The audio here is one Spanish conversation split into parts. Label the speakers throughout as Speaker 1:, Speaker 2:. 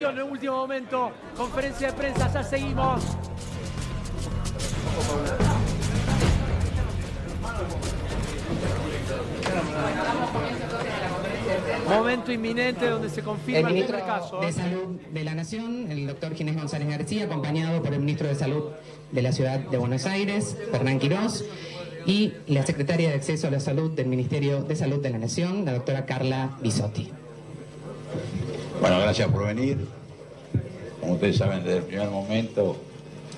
Speaker 1: En el último momento, conferencia de prensa, ya seguimos. Momento inminente donde se confirma el primer caso.
Speaker 2: El ministro de Salud de la Nación, el doctor Ginés González García, acompañado por el ministro de Salud de la Ciudad de Buenos Aires, Fernán Quirós, y la secretaria de Acceso a la Salud del Ministerio de Salud de la Nación, la doctora Carla Bisotti.
Speaker 3: Bueno, gracias por venir. Como ustedes saben, desde el primer momento,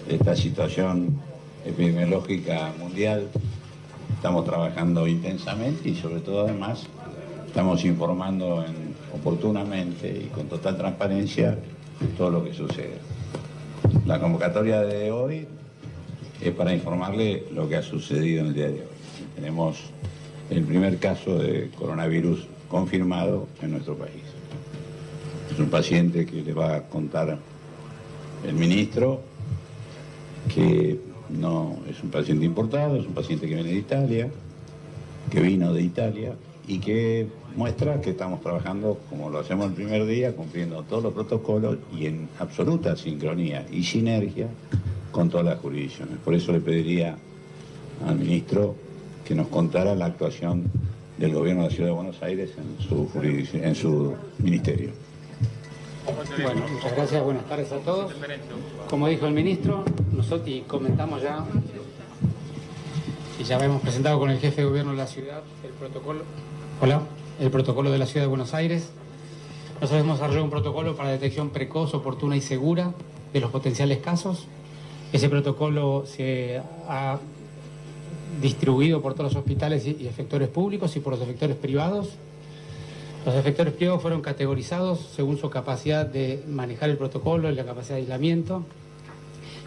Speaker 3: esta situación epidemiológica mundial, estamos trabajando intensamente y sobre todo además estamos informando oportunamente y con total transparencia todo lo que sucede. La convocatoria de hoy es para informarle lo que ha sucedido en el día de hoy. Tenemos el primer caso de coronavirus confirmado en nuestro país. Es un paciente que le va a contar el ministro, que no es un paciente importado, es un paciente que viene de Italia, que vino de Italia y que muestra que estamos trabajando como lo hacemos el primer día, cumpliendo todos los protocolos y en absoluta sincronía y sinergia con todas las jurisdicciones. Por eso le pediría al ministro que nos contara la actuación del gobierno de la Ciudad de Buenos Aires en su ministerio.
Speaker 4: Bueno, muchas gracias, buenas tardes a todos. Como dijo el ministro, nosotros y comentamos ya, y ya hemos presentado con el jefe de gobierno de la ciudad el protocolo de la Ciudad de Buenos Aires. Nosotros hemos desarrollado un protocolo para detección precoz, oportuna y segura de los potenciales casos. Ese protocolo se ha distribuido por todos los hospitales y efectores públicos y por los efectores privados. Los efectores privados fueron categorizados según su capacidad de manejar el protocolo y la capacidad de aislamiento.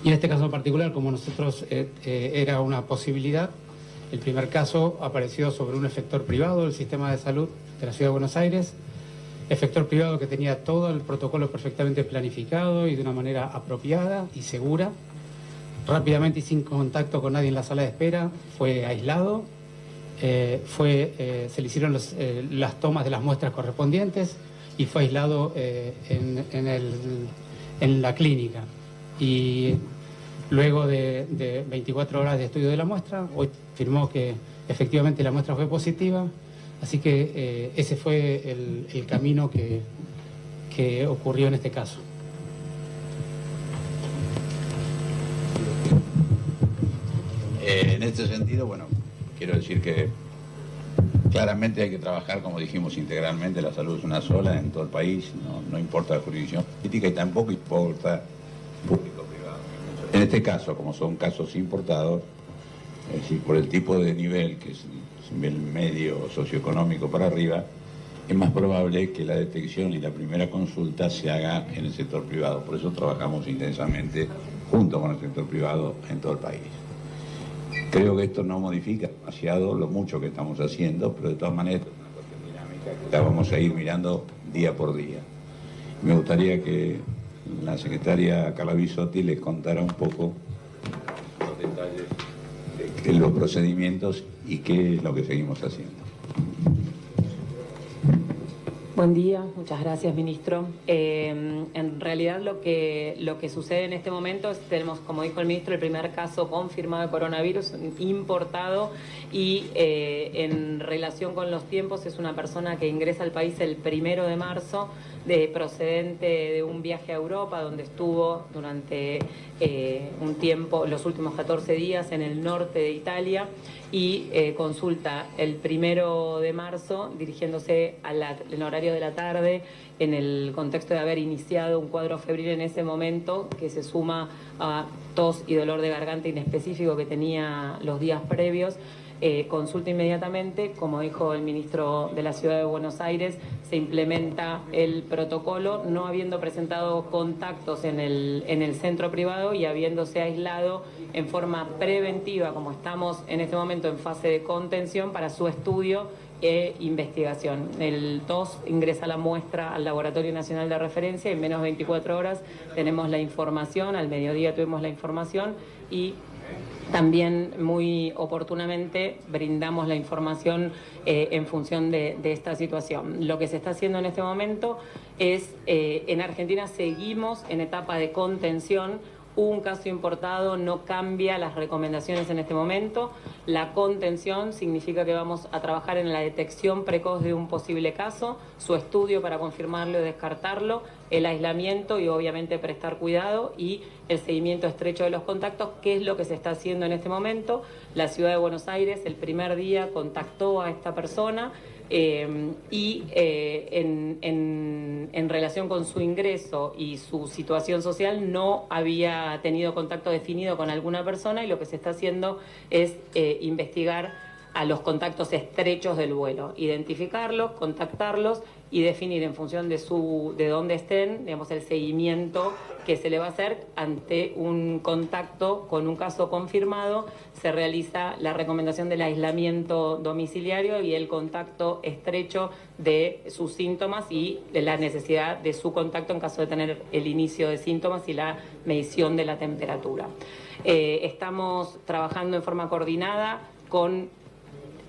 Speaker 4: Y en este caso en particular, como nosotros era una posibilidad, el primer caso apareció sobre un efector privado del sistema de salud de la Ciudad de Buenos Aires, efector privado que tenía todo el protocolo perfectamente planificado y de una manera apropiada y segura. Rápidamente y sin contacto con nadie en la sala de espera, fue aislado. Se le hicieron las tomas de las muestras correspondientes y fue aislado en la clínica. Y luego de 24 horas de estudio de la muestra, hoy firmó que efectivamente la muestra fue positiva, así que ese fue el camino que ocurrió en este caso.
Speaker 3: En este sentido, bueno, quiero decir que claramente hay que trabajar, como dijimos, integralmente. La salud es una sola en todo el país, no importa la jurisdicción política y tampoco importa público-privado. En este caso, como son casos importados, es decir, por el tipo de nivel, que es el medio socioeconómico para arriba, es más probable que la detección y la primera consulta se haga en el sector privado. Por eso trabajamos intensamente junto con el sector privado en todo el país. Creo que esto no modifica demasiado lo mucho que estamos haciendo, pero de todas maneras es una cuestión dinámica que la vamos a ir mirando día por día. Me gustaría que la secretaria Carla Bisotti les contara un poco los detalles de los procedimientos y qué es lo que seguimos haciendo.
Speaker 5: Buen día, muchas gracias, ministro. En realidad lo que sucede en este momento es tenemos, como dijo el ministro, el primer caso confirmado de coronavirus importado y en relación con los tiempos es una persona que ingresa al país el 1 de marzo, procedente de un viaje a Europa donde estuvo durante un tiempo, los últimos 14 días en el norte de Italia y consulta el 1 de marzo dirigiéndose en horario de la tarde en el contexto de haber iniciado un cuadro febril en ese momento que se suma a tos y dolor de garganta inespecífico que tenía los días previos. Consulta inmediatamente, como dijo el ministro de la Ciudad de Buenos Aires, se implementa el protocolo, no habiendo presentado contactos en el centro privado y habiéndose aislado en forma preventiva, como estamos en este momento en fase de contención para su estudio e investigación. El TOS ingresa la muestra al Laboratorio Nacional de Referencia y en menos de 24 horas tenemos la información, al mediodía tuvimos la información y también muy oportunamente brindamos la información en función de esta situación. Lo que se está haciendo en este momento es, en Argentina seguimos en etapa de contención. Un caso importado no cambia las recomendaciones en este momento. La contención significa que vamos a trabajar en la detección precoz de un posible caso, su estudio para confirmarlo y descartarlo, el aislamiento y obviamente prestar cuidado y el seguimiento estrecho de los contactos, que es lo que se está haciendo en este momento. La Ciudad de Buenos Aires el primer día contactó a esta persona en relación con su ingreso y su situación social no había tenido contacto definido con alguna persona, y lo que se está haciendo es investigar a los contactos estrechos del vuelo, identificarlos, contactarlos y definir en función de dónde estén, digamos, el seguimiento que se le va a hacer ante un contacto con un caso confirmado. Se realiza la recomendación del aislamiento domiciliario y el contacto estrecho de sus síntomas y de la necesidad de su contacto en caso de tener el inicio de síntomas y la medición de la temperatura. Estamos trabajando en forma coordinada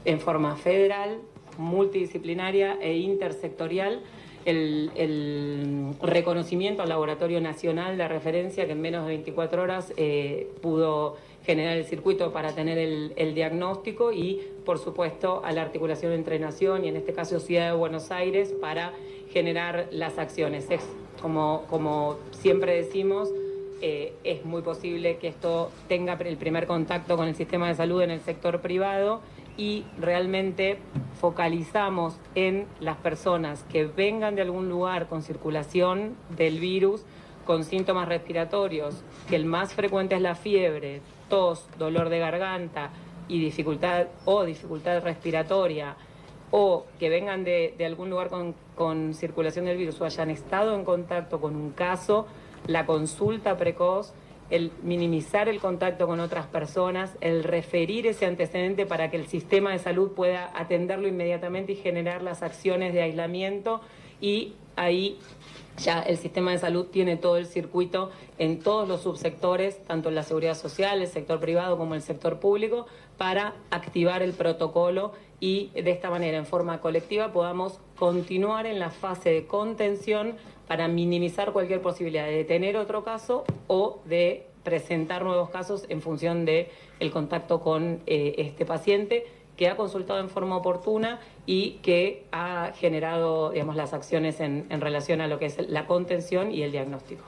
Speaker 5: en forma federal, multidisciplinaria e intersectorial, el reconocimiento al Laboratorio Nacional de Referencia, que en menos de 24 horas pudo generar el circuito para tener el diagnóstico, y por supuesto a la articulación entre Nación y en este caso Ciudad de Buenos Aires para generar las acciones. Como siempre decimos, es muy posible que esto tenga el primer contacto con el sistema de salud en el sector privado, y realmente focalizamos en las personas que vengan de algún lugar con circulación del virus, con síntomas respiratorios, que el más frecuente es la fiebre, tos, dolor de garganta y dificultad respiratoria, o que vengan de algún lugar con circulación del virus o hayan estado en contacto con un caso. La consulta precoz, el minimizar el contacto con otras personas, el referir ese antecedente para que el sistema de salud pueda atenderlo inmediatamente y generar las acciones de aislamiento, y ahí ya el sistema de salud tiene todo el circuito en todos los subsectores, tanto en la seguridad social, el sector privado como el sector público, para activar el protocolo y de esta manera, en forma colectiva, podamos continuar en la fase de contención para minimizar cualquier posibilidad de tener otro caso o de presentar nuevos casos en función del contacto con este paciente, que ha consultado en forma oportuna y que ha generado, digamos, las acciones en relación a lo que es la contención y el diagnóstico.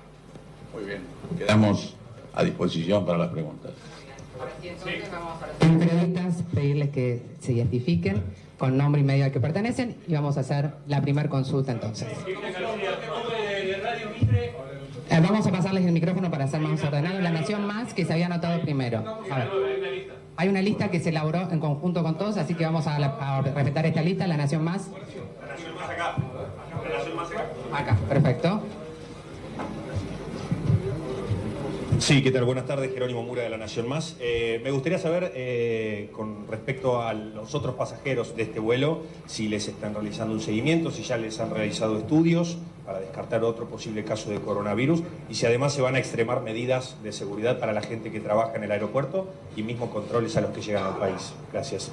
Speaker 3: Muy bien, quedamos a disposición para las preguntas.
Speaker 2: A los periodistas pedirles que se identifiquen con nombre y medio al que pertenecen, y vamos a hacer la primera consulta entonces. Vamos a pasarles el micrófono para hacer más ordenado. La Nación Más, que se había anotado primero. A ver. Hay una lista que se elaboró en conjunto con todos, así que vamos a respetar esta lista. La Nación Más.
Speaker 6: La Nación Más acá. La Nación Más acá.
Speaker 2: Acá, perfecto.
Speaker 6: Sí, ¿qué tal? Buenas tardes, Jerónimo Mura de La Nación Más. Me gustaría saber, con respecto a los otros pasajeros de este vuelo, si les están realizando un seguimiento, si ya les han realizado estudios para descartar otro posible caso de coronavirus, y si además se van a extremar medidas de seguridad para la gente que trabaja en el aeropuerto y mismo controles a los que llegan al país. Gracias.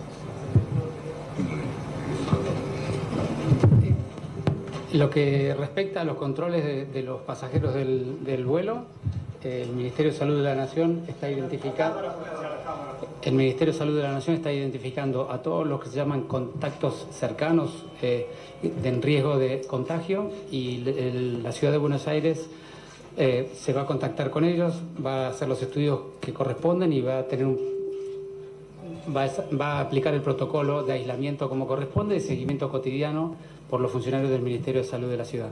Speaker 4: Lo que respecta a los controles de los pasajeros del vuelo, el Ministerio de Salud de la Nación está identificando a todos los que se llaman contactos cercanos en riesgo de contagio, y la Ciudad de Buenos Aires se va a contactar con ellos, va a hacer los estudios que corresponden y va a aplicar el protocolo de aislamiento como corresponde, de seguimiento cotidiano por los funcionarios del Ministerio de Salud de la ciudad.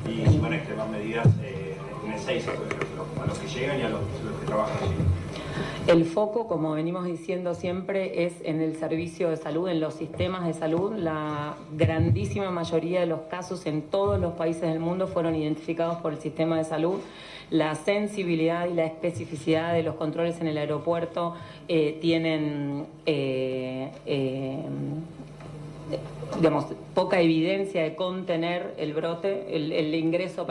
Speaker 6: Y si van a extremar medidas en el 6 a los que llegan y a los que trabajan allí.
Speaker 5: El foco, como venimos diciendo siempre, es en el servicio de salud, en los sistemas de salud. La grandísima mayoría de los casos en todos los países del mundo fueron identificados por el sistema de salud. La sensibilidad y la especificidad de los controles en el aeropuerto tienen digamos, poca evidencia de contener el brote, el ingreso,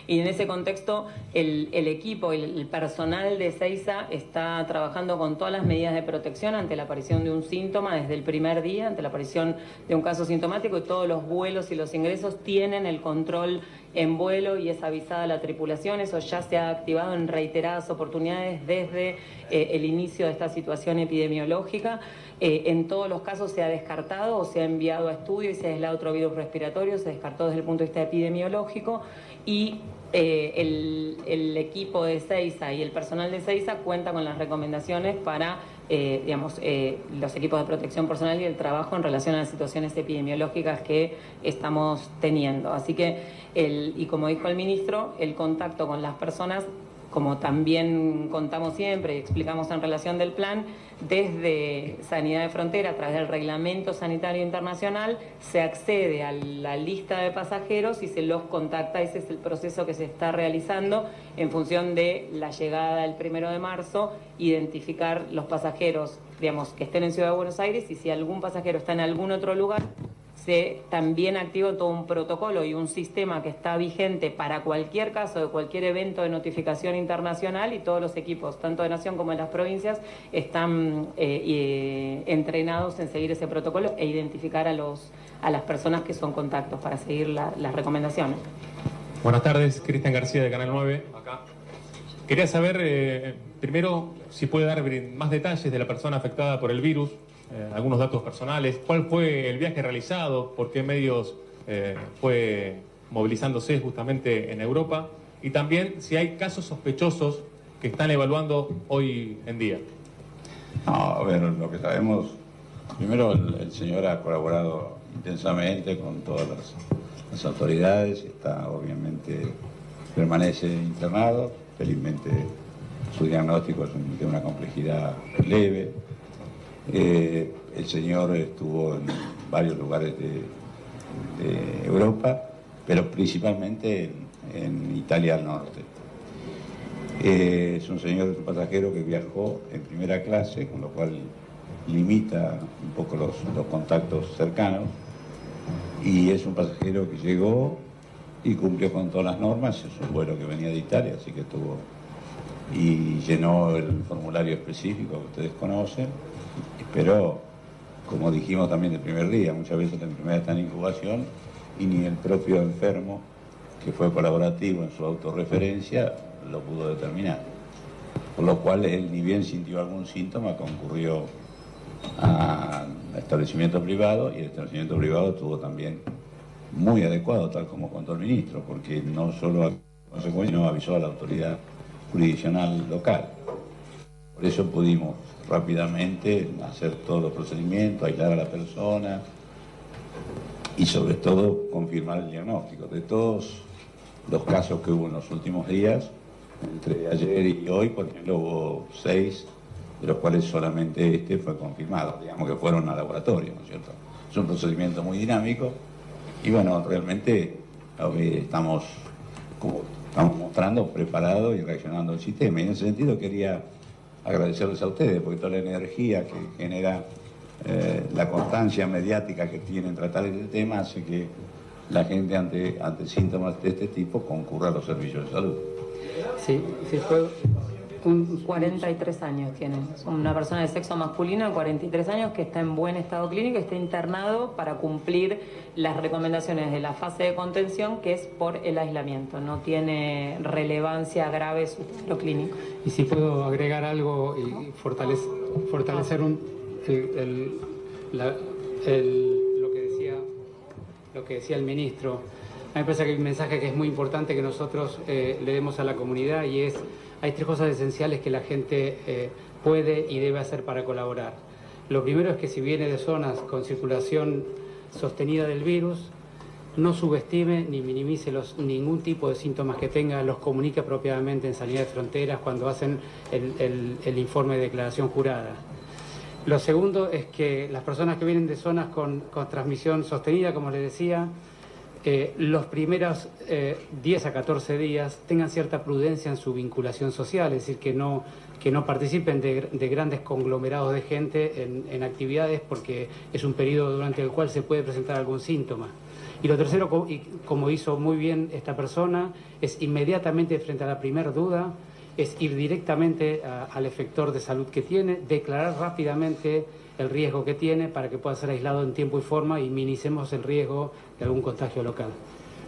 Speaker 5: y en ese contexto el equipo y el personal de Ezeiza está trabajando con todas las medidas de protección ante la aparición de un síntoma desde el primer día, ante la aparición de un caso sintomático, y todos los vuelos y los ingresos tienen el control en vuelo y es avisada la tripulación. Eso ya se ha activado en reiteradas oportunidades desde el inicio de esta situación epidemiológica. En todos los casos se ha descartado o se ha enviado a estudio y se ha aislado otro virus respiratorio, se descartó desde el punto de vista epidemiológico, y el equipo de Ezeiza y el personal de Ezeiza cuenta con las recomendaciones para los equipos de protección personal y el trabajo en relación a las situaciones epidemiológicas que estamos teniendo. Así que, y como dijo el ministro, el contacto con las personas, como también contamos siempre y explicamos en relación del plan, desde Sanidad de Frontera, a través del Reglamento Sanitario Internacional, se accede a la lista de pasajeros y se los contacta. Ese es el proceso que se está realizando en función de la llegada del 1 de marzo, identificar los pasajeros, digamos, que estén en Ciudad de Buenos Aires, y si algún pasajero está en algún otro lugar, se también activó todo un protocolo y un sistema que está vigente para cualquier caso de cualquier evento de notificación internacional, y todos los equipos, tanto de Nación como de las provincias, están entrenados en seguir ese protocolo e identificar a las personas que son contactos para seguir las recomendaciones.
Speaker 7: Buenas tardes, Cristian García de Canal 9, acá. Quería saber, primero, si puede dar más detalles de la persona afectada por el virus, algunos datos personales, cuál fue el viaje realizado, por qué medios fue movilizándose justamente en Europa, y también si hay casos sospechosos que están evaluando hoy en día.
Speaker 3: No, a ver, lo que sabemos, primero el señor ha colaborado intensamente con todas las autoridades, está obviamente, permanece internado, felizmente su diagnóstico es de una complejidad leve. El señor estuvo en varios lugares de Europa, pero principalmente en Italia al norte. Es un pasajero que viajó en primera clase, con lo cual limita un poco los contactos cercanos, y es un pasajero que llegó y cumplió con todas las normas. Es un vuelo que venía de Italia, así que estuvo y llenó el formulario específico que ustedes conocen. Pero, como dijimos también el primer día, muchas veces la enfermedad está en incubación y ni el propio enfermo, que fue colaborativo en su autorreferencia, lo pudo determinar. Por lo cual él, ni bien sintió algún síntoma, concurrió al establecimiento privado, y el establecimiento privado estuvo también muy adecuado, tal como contó el ministro, porque no solo no avisó a la autoridad jurisdiccional local. Por eso pudimos rápidamente hacer todos los procedimientos, aislar a la persona y sobre todo confirmar el diagnóstico. De todos los casos que hubo en los últimos días, entre ayer y hoy, por ejemplo, hubo 6, de los cuales solamente este fue confirmado, digamos que fueron a laboratorio, ¿no es cierto? Es un procedimiento muy dinámico y bueno, realmente estamos, como estamos mostrando, preparados y reaccionando al sistema. Y en ese sentido quería agradecerles a ustedes, porque toda la energía que genera la constancia mediática que tienen en tratar este tema hace que la gente ante síntomas de este tipo concurra a los servicios de salud.
Speaker 5: Sí, fue 43 años tiene, una persona de sexo masculino de 43 años que está en buen estado clínico, está internado para cumplir las recomendaciones de la fase de contención, que es por el aislamiento, no tiene relevancia grave su estado clínico.
Speaker 4: Y si puedo agregar algo y fortalecer lo que decía el ministro. A mí me parece que hay un mensaje que es muy importante que nosotros le demos a la comunidad, y es: hay 3 cosas esenciales que la gente puede y debe hacer para colaborar. Lo primero es que si viene de zonas con circulación sostenida del virus, no subestime ni minimice ningún tipo de síntomas que tenga, los comunique apropiadamente en Sanidad de Fronteras cuando hacen el informe de declaración jurada. Lo segundo es que las personas que vienen de zonas con transmisión sostenida, como les decía, los primeros 10 a 14 días tengan cierta prudencia en su vinculación social, es decir, que no participen de grandes conglomerados de gente en actividades, porque es un periodo durante el cual se puede presentar algún síntoma. Y lo tercero, como hizo muy bien esta persona, es inmediatamente frente a la primera duda, es ir directamente al efector de salud que tiene, declarar rápidamente el riesgo que tiene para que pueda ser aislado en tiempo y forma y minimicemos el riesgo de algún contagio local.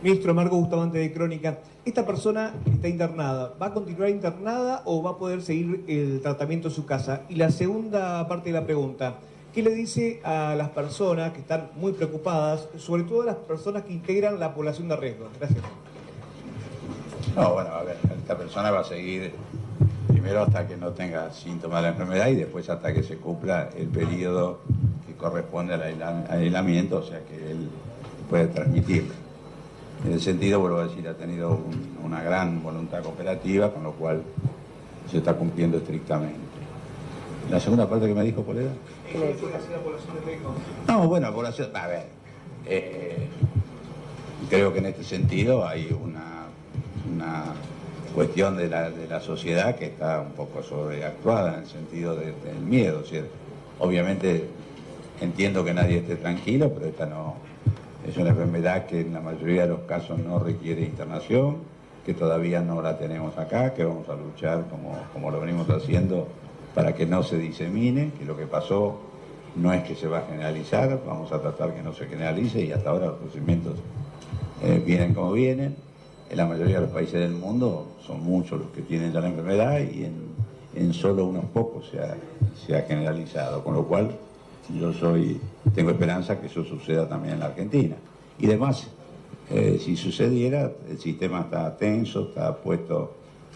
Speaker 8: Ministro Marco Bustamante de Crónica, esta persona está internada, ¿va a continuar internada o va a poder seguir el tratamiento en su casa? Y la segunda parte de la pregunta, ¿qué le dice a las personas que están muy preocupadas, sobre todo a las personas que integran la población de riesgo? Gracias.
Speaker 3: No, bueno, a ver, esta persona va a seguir primero hasta que no tenga síntomas de la enfermedad y después hasta que se cumpla el periodo que corresponde al aislamiento, o sea que él puede transmitirlo. En ese sentido, vuelvo a decir, ha tenido una gran voluntad cooperativa, con lo cual se está cumpliendo estrictamente. ¿La segunda parte que me dijo, cuál era? No, bueno, población, a ver, creo que en este sentido hay una cuestión de la sociedad que está un poco sobreactuada en el sentido del miedo. ¿Cierto? Obviamente entiendo que nadie esté tranquilo, pero esta no es una enfermedad que en la mayoría de los casos no requiere internación, que todavía no la tenemos acá, que vamos a luchar como lo venimos haciendo para que no se disemine, que lo que pasó no es que se va a generalizar, vamos a tratar que no se generalice y hasta ahora los procedimientos vienen como vienen. En la mayoría de los países del mundo son muchos los que tienen ya la enfermedad y en solo unos pocos se ha generalizado, con lo cual tengo esperanza que eso suceda también en la Argentina. Y además, si sucediera, el sistema está tenso, está puesto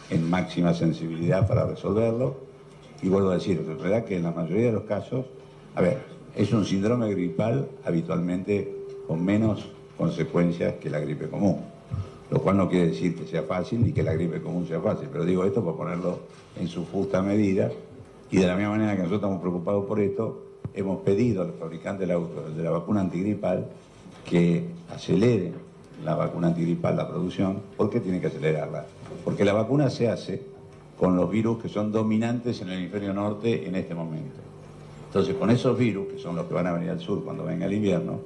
Speaker 3: en máxima sensibilidad para resolverlo. Y vuelvo a decir, es verdad que en la mayoría de los casos, a ver, es un síndrome gripal habitualmente con menos consecuencias que la gripe común. Lo cual no quiere decir que sea fácil ni que la gripe común sea fácil, pero digo esto para ponerlo en su justa medida. Y de la misma manera que nosotros estamos preocupados por esto, hemos pedido a los fabricantes de la vacuna antigripal que aceleren la vacuna antigripal, la producción. ¿Por qué tienen que acelerarla? Porque la vacuna se hace con los virus que son dominantes en el hemisferio norte en este momento. Entonces, con esos virus, que son los que van a venir al sur cuando venga el invierno,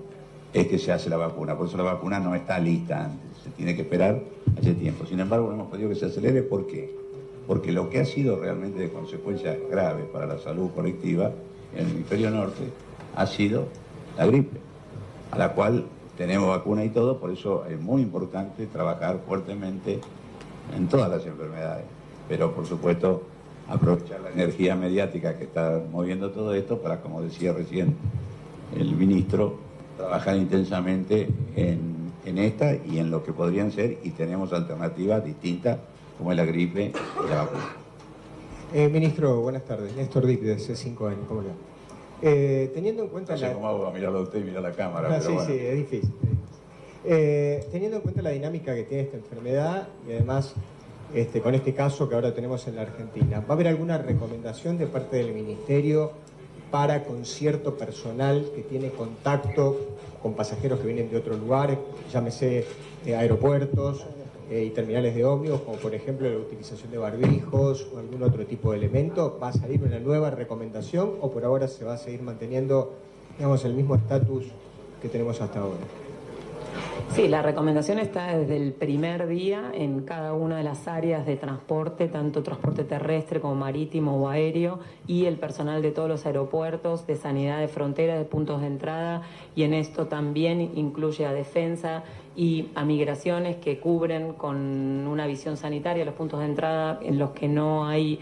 Speaker 3: es que se hace la vacuna. Por eso la vacuna no está lista antes, se tiene que esperar hace tiempo. Sin embargo, hemos pedido que se acelere. ¿Por qué? Porque lo que ha sido realmente de consecuencias graves para la salud colectiva en el hemisferio norte ha sido la gripe, a la cual tenemos vacuna y todo, por eso es muy importante trabajar fuertemente en todas las enfermedades. Pero, por supuesto, aprovechar la energía mediática que está moviendo todo esto para, como decía recién el ministro, trabajar intensamente en esta y en lo que podrían ser, y tenemos alternativas distintas como es la gripe y la vacuna.
Speaker 8: Ministro, buenas tardes. Néstor Dip, de C5N, ¿cómo le va? Teniendo en cuenta...
Speaker 3: No sé cómo hago a mirarlo a usted y mirar la cámara, pero
Speaker 8: sí,
Speaker 3: bueno.
Speaker 8: Sí, es difícil. Teniendo en cuenta la dinámica que tiene esta enfermedad y además con este caso que ahora tenemos en la Argentina, ¿va a haber alguna recomendación de parte del Ministerio para con cierto personal que tiene contacto con pasajeros que vienen de otros lugares, llámese aeropuertos y terminales de ómnibus, como por ejemplo la utilización de barbijos o algún otro tipo de elemento? ¿Va a salir una nueva recomendación o por ahora se va a seguir manteniendo, digamos, el mismo estatus que tenemos hasta ahora?
Speaker 5: Sí, la recomendación está desde el primer día en cada una de las áreas de transporte, tanto transporte terrestre como marítimo o aéreo, y el personal de todos los aeropuertos, de sanidad de frontera, de puntos de entrada, y en esto también incluye a defensa y a migraciones que cubren con una visión sanitaria los puntos de entrada en los que no hay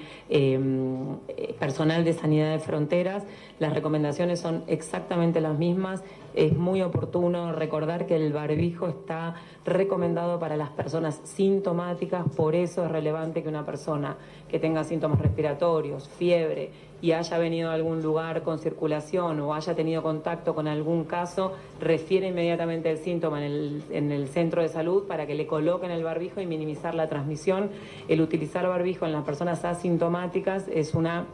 Speaker 5: personal de sanidad de fronteras. Las recomendaciones son exactamente las mismas. Es muy oportuno recordar que el barbijo está recomendado para las personas sintomáticas, por eso es relevante que una persona que tenga síntomas respiratorios, fiebre y haya venido a algún lugar con circulación o haya tenido contacto con algún caso, refiere inmediatamente el síntoma en el centro de salud para que le coloquen el barbijo y minimizar la transmisión. El utilizar barbijo en las personas asintomáticas es una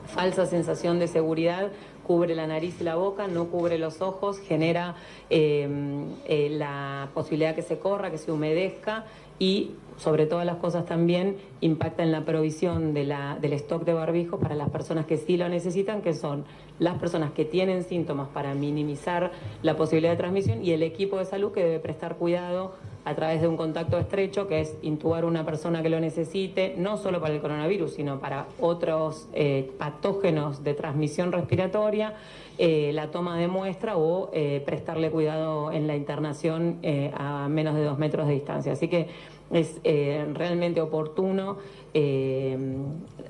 Speaker 5: falsa sensación de seguridad cubre la nariz y la boca, no cubre los ojos, genera la posibilidad que se corra, que se humedezca y, sobre todas las cosas, también impacta en la provisión del stock de barbijos para las personas que sí lo necesitan, que son las personas que tienen síntomas, para minimizar la posibilidad de transmisión, y el equipo de salud, que debe prestar cuidado a través de un contacto estrecho, que es intubar a una persona que lo necesite, no solo para el coronavirus, sino para otros patógenos de transmisión respiratoria, la toma de muestra o prestarle cuidado en la internación a menos de 2 metros de distancia. Así que es realmente oportuno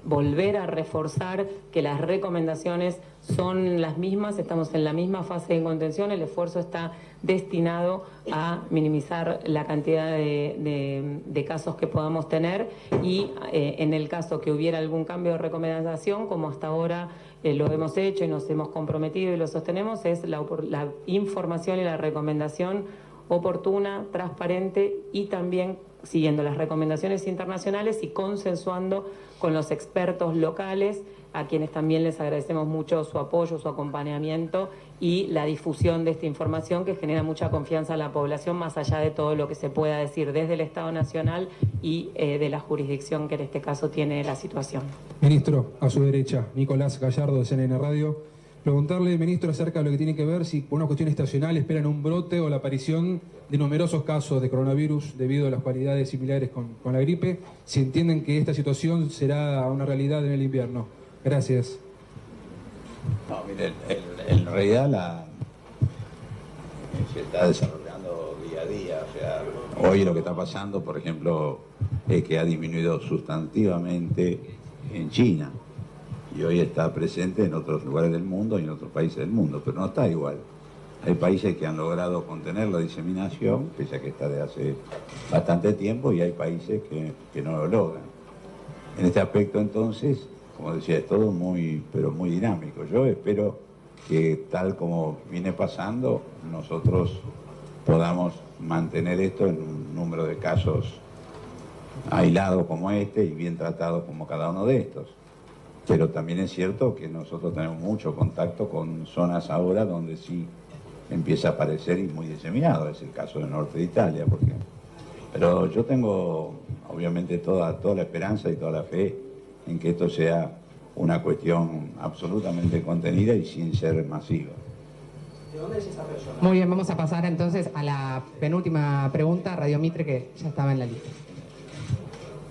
Speaker 5: volver a reforzar que las recomendaciones son las mismas, estamos en la misma fase de contención, el esfuerzo está destinado a minimizar la cantidad de casos que podamos tener y en el caso que hubiera algún cambio de recomendación, como hasta ahora lo hemos hecho y nos hemos comprometido y lo sostenemos, es la información y la recomendación oportuna, transparente y también siguiendo las recomendaciones internacionales y consensuando con los expertos locales, a quienes también les agradecemos mucho su apoyo, su acompañamiento y la difusión de esta información, que genera mucha confianza a la población, más allá de todo lo que se pueda decir desde el Estado Nacional y de la jurisdicción que en este caso tiene la situación.
Speaker 9: Ministro, a su derecha, Nicolás Gallardo, de CNN Radio. Preguntarle, ministro, acerca de lo que tiene que ver si por una cuestión estacional esperan un brote o la aparición de numerosos casos de coronavirus debido a las cualidades similares con la gripe, si entienden que esta situación será una realidad en el invierno. Gracias.
Speaker 3: No, miren, en realidad se está desarrollando día a día. O sea, hoy lo que está pasando, por ejemplo, es que ha disminuido sustantivamente en China. Y hoy está presente en otros lugares del mundo y en otros países del mundo, pero no está igual. Hay países que han logrado contener la diseminación, pese a que está de hace bastante tiempo, y hay países que no lo logran. En este aspecto, entonces, como decía, es todo pero muy dinámico. Yo espero que, tal como viene pasando, nosotros podamos mantener esto en un número de casos aislados como este y bien tratados como cada uno de estos. Pero también es cierto que nosotros tenemos mucho contacto con zonas ahora donde sí empieza a aparecer y muy diseminado. Es el caso del norte de Italia, por ejemplo. Pero yo tengo, obviamente, toda la esperanza y toda la fe en que esto sea una cuestión absolutamente contenida y sin ser masiva.
Speaker 2: ¿De dónde es esa persona? Muy bien, vamos a pasar entonces a la penúltima pregunta, Radio Mitre, que ya estaba en la lista.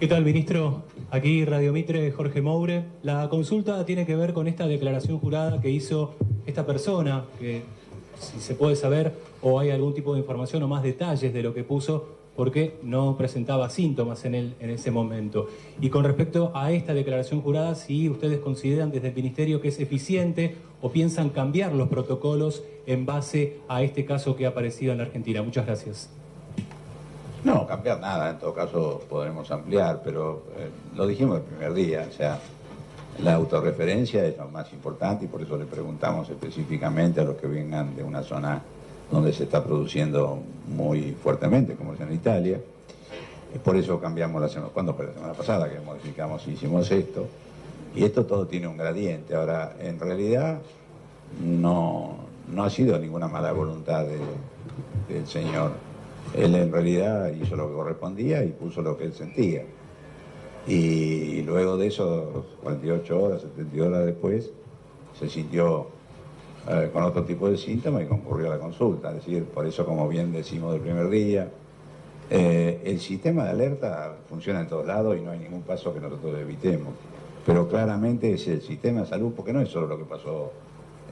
Speaker 10: ¿Qué tal, ministro? Aquí Radio Mitre, Jorge Moure. La consulta tiene que ver con esta declaración jurada que hizo esta persona, que si se puede saber o hay algún tipo de información o más detalles de lo que puso, porque no presentaba síntomas en ese momento. Y con respecto a esta declaración jurada, si ustedes consideran desde el Ministerio que es eficiente o piensan cambiar los protocolos en base a este caso que ha aparecido en la Argentina. Muchas gracias.
Speaker 3: No, cambiar nada, en todo caso podremos ampliar, pero lo dijimos el primer día, o sea, la autorreferencia es lo más importante y por eso le preguntamos específicamente a los que vengan de una zona donde se está produciendo muy fuertemente, como es en Italia. Por eso cambiamos la semana pasada que modificamos y hicimos esto. Y esto todo tiene un gradiente. Ahora, en realidad, no ha sido ninguna mala voluntad del señor. Él en realidad hizo lo que correspondía y puso lo que él sentía. Y luego de eso, 48 horas, 72 horas después, se sintió con otro tipo de síntomas y concurrió a la consulta. Es decir, por eso, como bien decimos del primer día, el sistema de alerta funciona en todos lados y no hay ningún paso que nosotros evitemos. Pero claramente es el sistema de salud, porque no es solo lo que pasó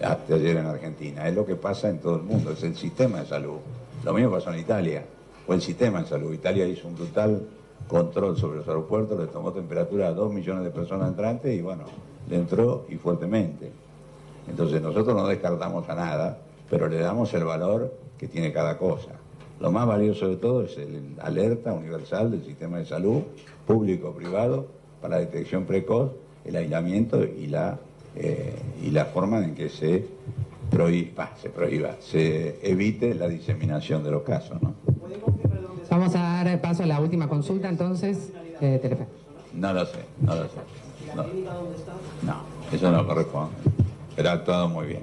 Speaker 3: hasta ayer en Argentina, es lo que pasa en todo el mundo, es el sistema de salud. Lo mismo pasó en Italia, fue el sistema de salud. Italia hizo un brutal control sobre los aeropuertos, le tomó temperatura a 2 millones de personas entrantes y bueno, le entró y fuertemente. Entonces nosotros no descartamos a nada, pero le damos el valor que tiene cada cosa. Lo más valioso de todo es el alerta universal del sistema de salud, público o privado, para la detección precoz, el aislamiento y la forma en que se evite la diseminación de los casos, ¿no?
Speaker 2: Vamos a dar paso a la última consulta, entonces, Telefe.
Speaker 3: No lo sé. No, eso no corresponde. pero ha actuado muy bien.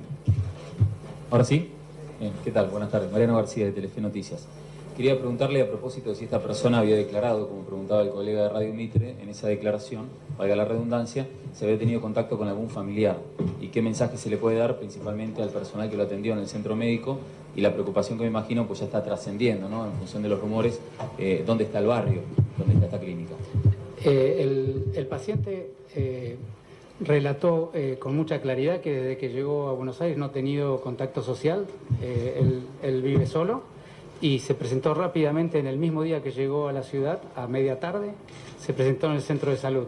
Speaker 11: Ahora sí. Bien, ¿qué tal? Buenas tardes. Mariano García, de Telefe Noticias. Quería preguntarle a propósito de si esta persona había declarado, como preguntaba el colega de Radio Mitre, en esa declaración, valga la redundancia, se había tenido contacto con algún familiar y qué mensaje se le puede dar principalmente al personal que lo atendió en el centro médico y la preocupación que me imagino pues ya está trascendiendo, ¿no? En función de los rumores, ¿dónde está el barrio? ¿Dónde está esta clínica?
Speaker 4: El paciente relató con mucha claridad que desde que llegó a Buenos Aires no ha tenido contacto social, él vive solo y se presentó rápidamente en el mismo día que llegó a la ciudad, a media tarde, se presentó en el centro de salud,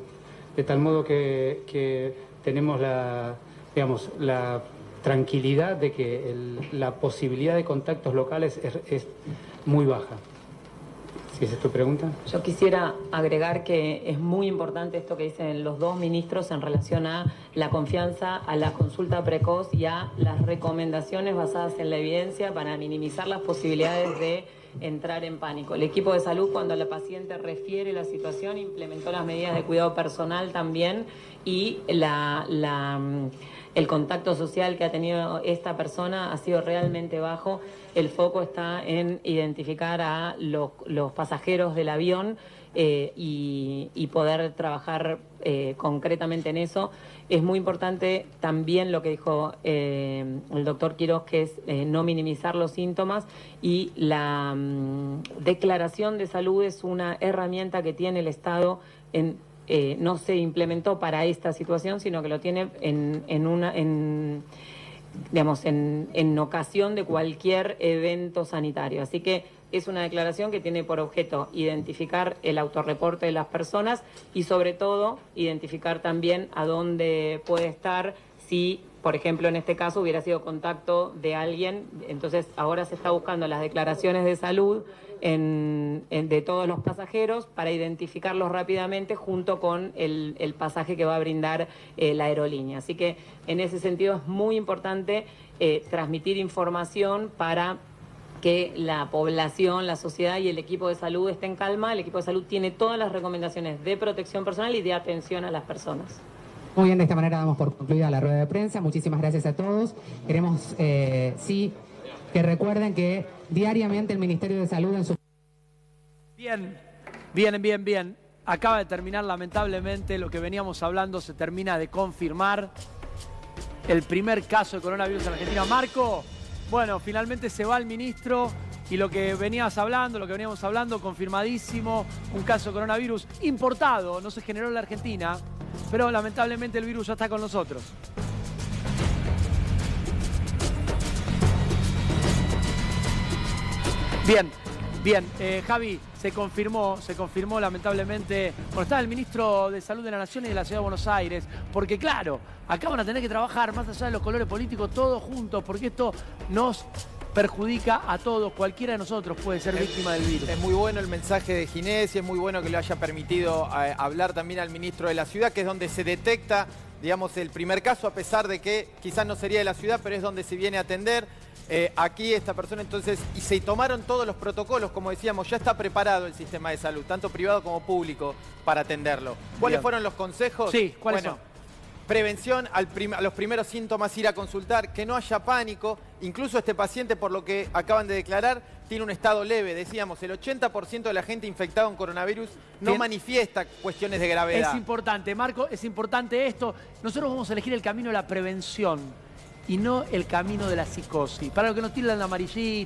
Speaker 4: de tal modo que tenemos la tranquilidad de que la posibilidad de contactos locales es muy baja. ¿Sí esa es tu pregunta?
Speaker 5: Yo quisiera agregar que es muy importante esto que dicen los dos ministros en relación a la confianza, a la consulta precoz y a las recomendaciones basadas en la evidencia para minimizar las posibilidades de entrar en pánico. El equipo de salud, cuando la paciente refiere la situación, implementó las medidas de cuidado personal también y el contacto social que ha tenido esta persona ha sido realmente bajo. El foco está en identificar a los pasajeros del avión y poder trabajar concretamente en eso. Es muy importante también lo que dijo el doctor Quiroz, que es no minimizar los síntomas, y la declaración de salud es una herramienta que tiene el Estado no se implementó para esta situación, sino que lo tiene en ocasión de cualquier evento sanitario. Así que es una declaración que tiene por objeto identificar el autorreporte de las personas y sobre todo identificar también a dónde puede estar si, por ejemplo, en este caso hubiera sido contacto de alguien. Entonces ahora se está buscando las declaraciones de salud de todos los pasajeros para identificarlos rápidamente junto con el pasaje que va a brindar la aerolínea. Así que en ese sentido es muy importante transmitir información para que la población, la sociedad y el equipo de salud estén en calma. El equipo de salud tiene todas las recomendaciones de protección personal y de atención a las personas.
Speaker 2: Muy bien, de esta manera damos por concluida la rueda de prensa. Muchísimas gracias a todos. Queremos, que recuerden que diariamente el Ministerio de Salud en su...
Speaker 1: Bien. Acaba de terminar, lamentablemente, lo que veníamos hablando, se termina de confirmar el primer caso de coronavirus en Argentina. Marco, bueno, finalmente se va el ministro y lo que veníamos hablando, confirmadísimo, un caso de coronavirus importado, no se generó en la Argentina, pero lamentablemente el virus ya está con nosotros. Bien, Javi, se confirmó lamentablemente, bueno, está el ministro de Salud de la Nación y de la Ciudad de Buenos Aires, porque claro, acá van a tener que trabajar más allá de los colores políticos todos juntos, porque esto nos perjudica a todos, cualquiera de nosotros puede ser víctima del virus.
Speaker 12: Es muy bueno el mensaje de Ginés y es muy bueno que le haya permitido hablar también al ministro de la Ciudad, que es donde se detecta, digamos, el primer caso, a pesar de que quizás no sería de la ciudad, pero es donde se viene a atender. Aquí esta persona entonces, y se tomaron todos los protocolos, como decíamos, ya está preparado el sistema de salud, tanto privado como público, para atenderlo. ¿Cuáles fueron los consejos?
Speaker 1: Sí, ¿cuáles son?
Speaker 12: Prevención, a los primeros síntomas ir a consultar, que no haya pánico. Incluso este paciente, por lo que acaban de declarar, tiene un estado leve. Decíamos, el 80% de la gente infectada con coronavirus no manifiesta cuestiones de gravedad.
Speaker 1: Es importante, Marco, es importante esto. Nosotros vamos a elegir el camino de la prevención y no el camino de la psicosis. Para lo que nos tiran la amarillita,